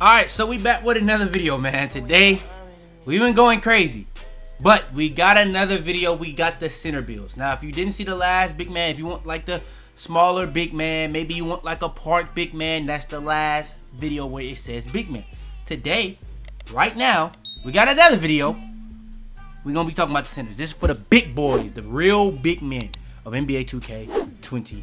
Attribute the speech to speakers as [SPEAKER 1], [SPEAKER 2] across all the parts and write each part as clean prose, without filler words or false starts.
[SPEAKER 1] Alright, so we back with another video, man. Today, we've been going crazy. But we got another video. We got the center builds. Now, if you didn't see the last big man, if you want like the smaller big man, maybe you want like a park big man, that's the last video where it says big man. Today, right now, we got another video. We're going to be talking about the centers. This is for the big boys, the real big men of NBA 2K26.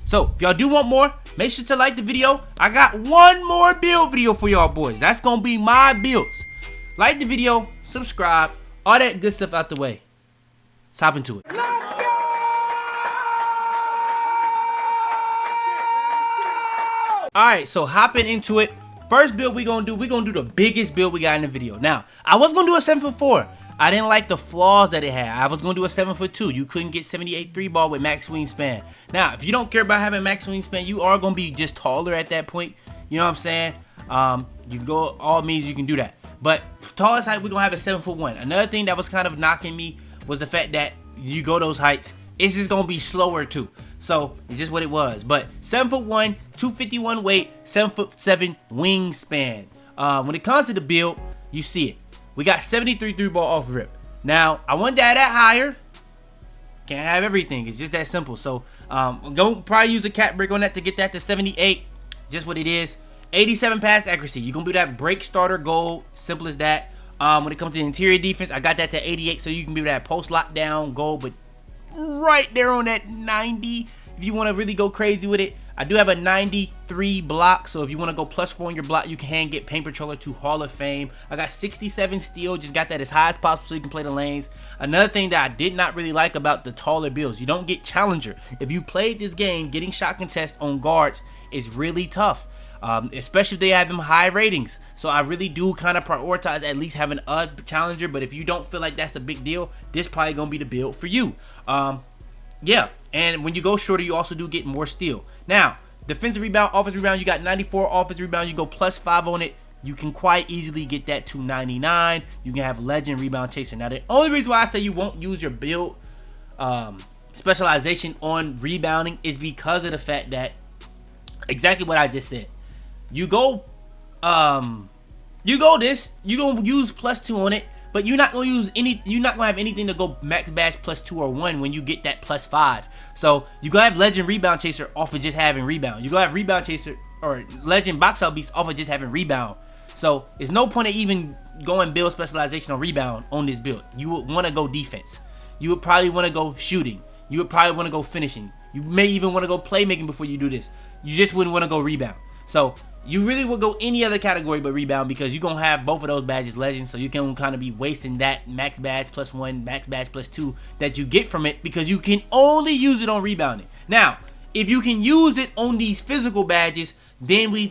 [SPEAKER 1] So, if y'all do want more, make sure to like the video. I got one more build video for y'all boys. That's going to be my builds. Like the video, subscribe, all that good stuff out the way. Let's hop into it. Alright, so hopping into it. First build we're gonna do the biggest build we got in the video. Now, I was gonna do a 7'4". I didn't like the flaws that it had. I was gonna do a 7'2". You couldn't get 78 3 ball with max wingspan. Now, if you don't care about having max wingspan, you are gonna be just taller at that point. You know what I'm saying? You go all means you can do that. But tallest height, we're gonna have a 7'1". Another thing that was kind of knocking me was the fact that you go those heights, it's just gonna be slower too. So it's just what it was. But 7'1", 251 weight, 7'7" wingspan. When it comes to the build, you see it. We got 73 3 ball off rip. Now I want that higher. Can't have everything. It's just that simple. So go probably use a cap brick on that to get that to 78. Just what it is. 87 pass accuracy. You're gonna do that break starter goal. Simple as that. When it comes to interior defense, I got that to 88, so you can do that post lockdown goal, but right there on that 90 if you want to really go crazy with it. I do have a 93 block, so if you want to go +4 on your block, you can get Paint Patroller to Hall of Fame. I got 67 steal, just got that as high as possible so you can play the lanes. Another thing that I did not really like about the taller builds, you don't get Challenger. If you played this game, getting shot contest on guards is really tough. Especially if they have them high ratings. So I really do kind of prioritize at least having a challenger. But if you don't feel like that's a big deal, this probably gonna be the build for you. Yeah, and when you go shorter, you also do get more steal. Now, defensive rebound, offensive rebound, you got 94 offensive rebound. You go +5 on it, you can quite easily get that to 99. You can have legend rebound chaser. Now, the only reason why I say you won't use your build specialization on rebounding is because of the fact that exactly what I just said. You go this, you gonna use +2 on it, but you're not gonna use you're not gonna have anything to go max bash +2 or 1 when you get that +5. So you gonna have legend rebound chaser off of just having rebound. You gonna have rebound chaser or legend box out beast off of just having rebound. So there's no point of even going build specialization on rebound on this build. You would want to go defense. You would probably want to go shooting. You would probably want to go finishing. You may even want to go playmaking before you do this. You just wouldn't want to go rebound. So you really will go any other category but rebound, because you're going to have both of those badges legends, so you can kind of be wasting that max badge +1, max badge +2 that you get from it, because you can only use it on rebounding. Now, if you can use it on these physical badges, then we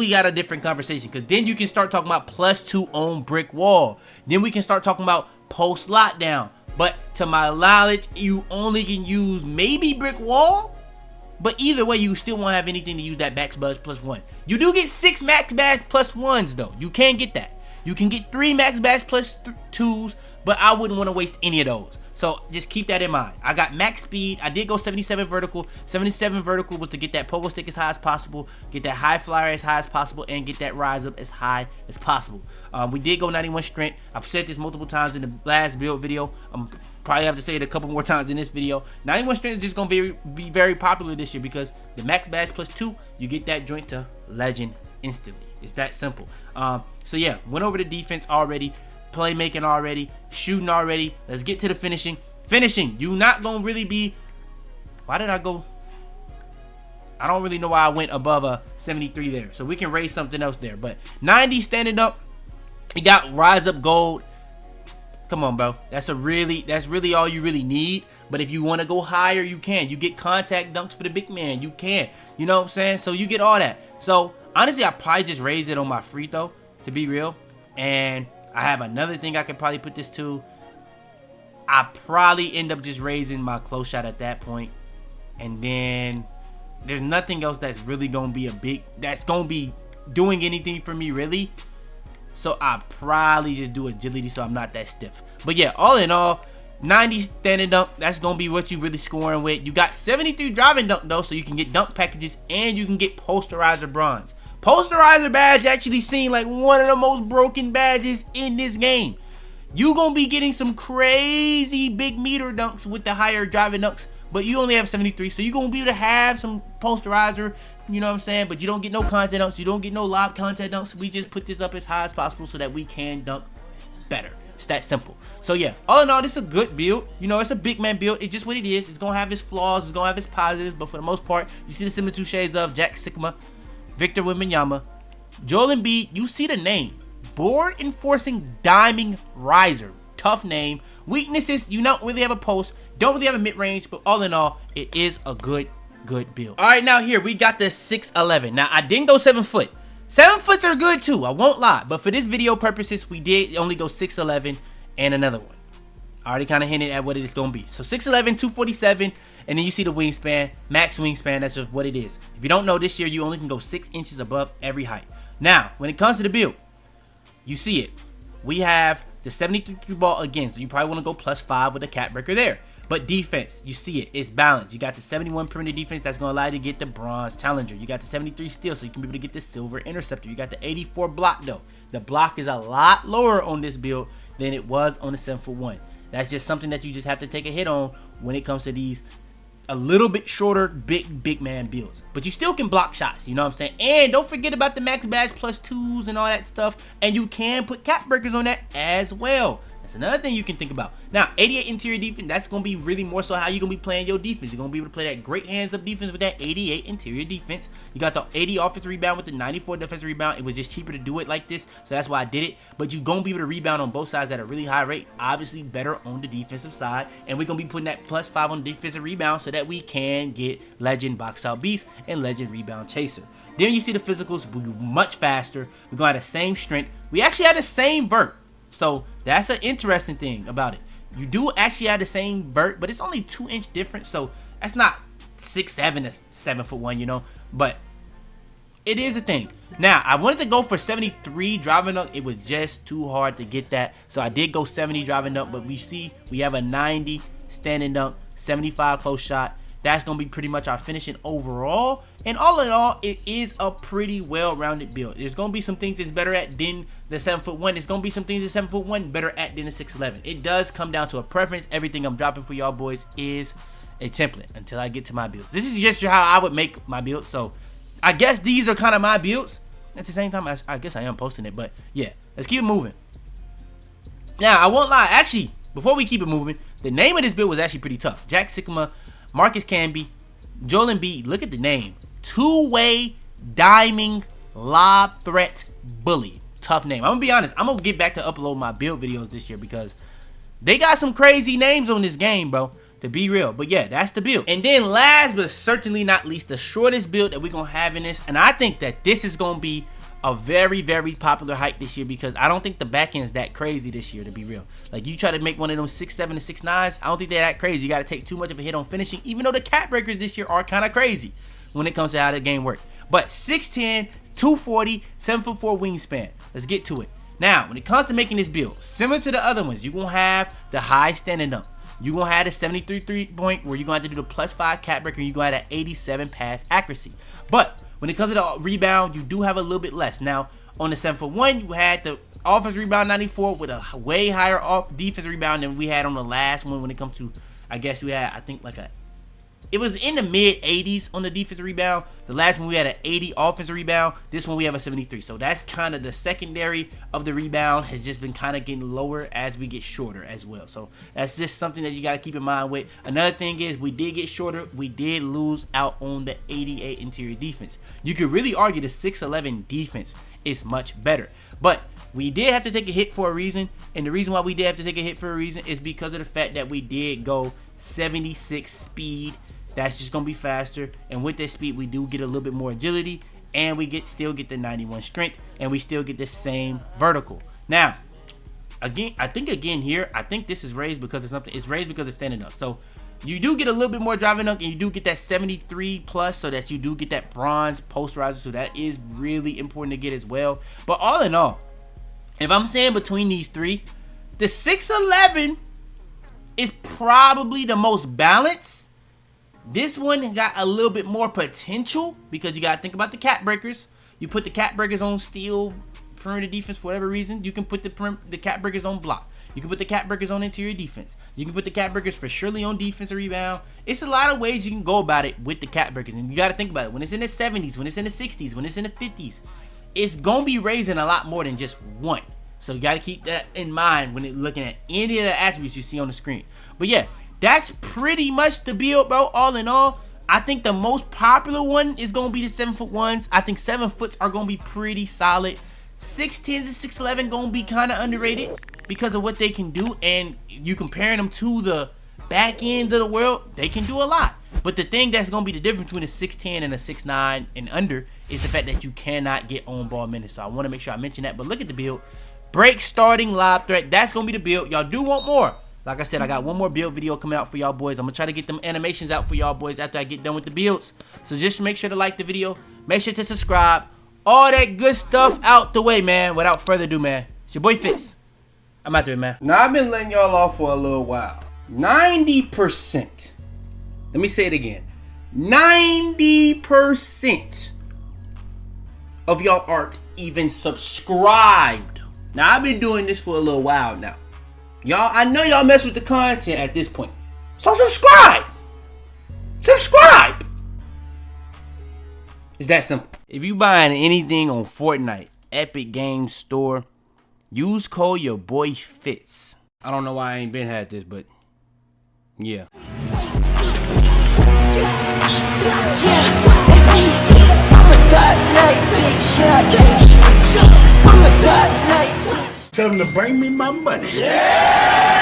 [SPEAKER 1] got a different conversation, because then you can start talking about +2 on brick wall. Then we can start talking about post lockdown. But to my knowledge, you only can use maybe brick wall. But either way, you still won't have anything to use that max badge +1. You do get 6 max badge +1s though. You can get that. You can get 3 max badge +2s, but I wouldn't want to waste any of those. So just keep that in mind. I got max speed. I did go 77 vertical. 77 vertical was to get that pogo stick as high as possible, get that high flyer as high as possible, and get that rise up as high as possible. We did go 91 strength. I've said this multiple times in the last build video. Probably have to say it a couple more times in this video. 91 strength is just going to be very popular this year, because the max badge +2, you get that joint to legend instantly. It's that simple. So yeah, went over the defense already, playmaking already, shooting already. Let's get to the finishing. Finishing, you not going to really be... Why did I go... I don't really know why I went above a 73 there. So we can raise something else there. But 90 standing up. You got rise up gold. Come on, bro. That's really all you really need. But if you want to go higher, you can. You get contact dunks for the big man. You can. You know what I'm saying? So you get all that. So honestly, I probably just raise it on my free throw, to be real. And I have another thing I could probably put this to. I probably end up just raising my close shot at that point. And then there's nothing else that's really going to be that's going to be doing anything for me, really. So I probably just do agility so I'm not that stiff. But yeah, all in all, 90 standing dunk, that's gonna be what you really scoring with. You got 73 driving dunk though, so you can get dunk packages and you can get posterizer bronze. Posterizer badge actually seemed like one of the most broken badges in this game. You gonna be getting some crazy big meter dunks with the higher driving dunks, but you only have 73, so you're gonna be able to have some posterizer, you know what I'm saying? But you don't get no content dunks, you don't get no lob content dunks. We just put this up as high as possible so that we can dunk better. It's that simple. So yeah, all in all, this is a good build. You know, it's a big man build. It's just what it is. It's gonna have its flaws, it's gonna have its positives, but for the most part, you see the similar two shades of Jack Sigma, Victor Wembanyama, Joel Embiid. You see the name, board enforcing diamond riser. Tough name. Weaknesses, you don't really have a post, don't really have a mid-range, but all in all, it is a good build. All right, now here we got the 6'11". Now I didn't go 7 foot. 7 foots are good too, I won't lie, but for this video purposes, we did only go 6'11" and another one. I already kind of hinted at what it is gonna be. So 6'11", 247, and then you see the wingspan, max wingspan. That's just what it is. If you don't know, this year you only can go 6 inches above every height. Now, when it comes to the build, you see it. We have the 73 ball again, so you probably want to go +5 with a cap breaker there. But defense, you see it, it's balanced. You got the 71 perimeter defense that's going to allow you to get the bronze challenger. You got the 73 steal, so you can be able to get the silver interceptor. You got the 84 block though. The block is a lot lower on this build than it was on the 7'1". That's just something that you just have to take a hit on when it comes to these a little bit shorter big man builds. But you still can block shots, you know what I'm saying? And don't forget about the max badge +2s and all that stuff. And you can put cap breakers on that as well. That's another thing you can think about. Now, 88 interior defense, that's going to be really more so how you're going to be playing your defense. You're going to be able to play that great hands-up defense with that 88 interior defense. You got the 80 offensive rebound with the 94 defensive rebound. It was just cheaper to do it like this, so that's why I did it. But you're going to be able to rebound on both sides at a really high rate. Obviously, better on the defensive side. And we're going to be putting that +5 on the defensive rebound so that we can get Legend Box Out Beast and Legend Rebound Chaser. Then you see the physicals, we're much faster. We're going to have the same strength. We actually have the same vert. So that's an interesting thing about it. You do actually have the same vert, but it's only 2-inch difference. So that's not 6'7" to 7'1", you know, but it is a thing. Now, I wanted to go for 73 driving up. It was just too hard to get that. So I did go 70 driving up, but we see we have a 90 standing dunk, 75 close shot. That's going to be pretty much our finishing overall. And all in all, it is a pretty well-rounded build. There's going to be some things it's better at than the 7'1". There's going to be some things the 7'1" better at than the 6'11". It does come down to a preference. Everything I'm dropping for y'all boys is a template until I get to my builds. This is just how I would make my build. So I guess these are kind of my builds. At the same time, I guess I am posting it. But yeah, let's keep it moving. Now, I won't lie. Actually, before we keep it moving, the name of this build was actually pretty tough. Jack Sigma, Marcus Camby, Joel Embiid. Look at the name. Two-way diamond lob threat bully. Tough name. I'm gonna be honest, I'm gonna get back to upload my build videos this year because they got some crazy names on this game, bro, to be real. But yeah, that's the build. And then last but certainly not least, the shortest build that we're gonna have in this, and I think that this is gonna be a very popular hype this year because I don't think the back end is that crazy this year, to be real. Like, you try to make one of them 6'7" to 6'9", I don't think they're that crazy. You got to take too much of a hit on finishing, even though the cap breakers this year are kind of crazy when it comes to how the game works. But 6'10", 240, 7'4" wingspan. Let's get to it. Now, when it comes to making this build, similar to the other ones, you're going to have the high standing up. You're going to have the 73 3-point where you're going to have to do the +5 cap breaker, and you're going to have that 87 pass accuracy. But when it comes to the rebound, you do have a little bit less. Now, on the 7'1", you had the offensive rebound 94 with a way higher defensive rebound than we had on the last one when it comes to, I guess we had, I think, like it was in the mid-80s on the defensive rebound. The last one we had an 80 offensive rebound. This one we have a 73. So that's kind of the secondary of the rebound has just been kind of getting lower as we get shorter as well. So that's just something that you got to keep in mind with. Another thing is we did get shorter. We did lose out on the 88 interior defense. You could really argue the 6'11" defense is much better. But we did have to take a hit for a reason. And the reason why we did have to take a hit for a reason is because of the fact that we did go 76 speed. That's just going to be faster. And with that speed, we do get a little bit more agility. And we still get the 91 strength. And we still get the same vertical. Now, again, I think here, I think this is raised because of something. It's raised because it's standing up. So you do get a little bit more driving up. And you do get that 73 plus so that you do get that bronze posterizer. So that is really important to get as well. But all in all, if I'm saying between these three, the 6'11", is probably the most balanced. This one got a little bit more potential because you gotta think about the cap breakers. You put the cap breakers on steal, perimeter defense for whatever reason. You can put the cap breakers on block. You can put the cap breakers on interior defense. You can put the cap breakers for surely on defense or rebound. It's a lot of ways you can go about it with the cap breakers. And you got to think about it. When it's in the 70s, when it's in the 60s, when it's in the 50s, it's going to be raising a lot more than just one. So you got to keep that in mind when you're looking at any of the attributes you see on the screen. But yeah, that's pretty much the build, bro. All in all, I think the most popular one is going to be the 7'1". I think 7 foots are going to be pretty solid. 6'10s and 6'11 going to be kind of underrated because of what they can do, and you comparing them to the back ends of the world, they can do a lot. But the thing that's going to be the difference between a 6'10 and a 6'9 and under is the fact that you cannot get on ball minutes. So I want to make sure I mention that. But look at the build. Break, starting, lob threat. That's going to be the build. Y'all do want more. Like I said, I got one more build video coming out for y'all boys. I'm going to try to get them animations out for y'all boys after I get done with the builds. So just make sure to like the video. Make sure to subscribe. All that good stuff out the way, man. Without further ado, man, it's your boy Fitz. I'm out there, man.
[SPEAKER 2] Now, I've been letting y'all off for a little while. 90%. Let me say it again. 90% of y'all aren't even subscribed. Now, I've been doing this for a little while now. Y'all, I know y'all mess with the content at this point. So subscribe. Subscribe. It's that simple.
[SPEAKER 1] If you buying anything on Fortnite, Epic Games Store, use code YaboiFitz. I don't know why I ain't been had this, but yeah.
[SPEAKER 3] Tell them to bring me my money. Yeah!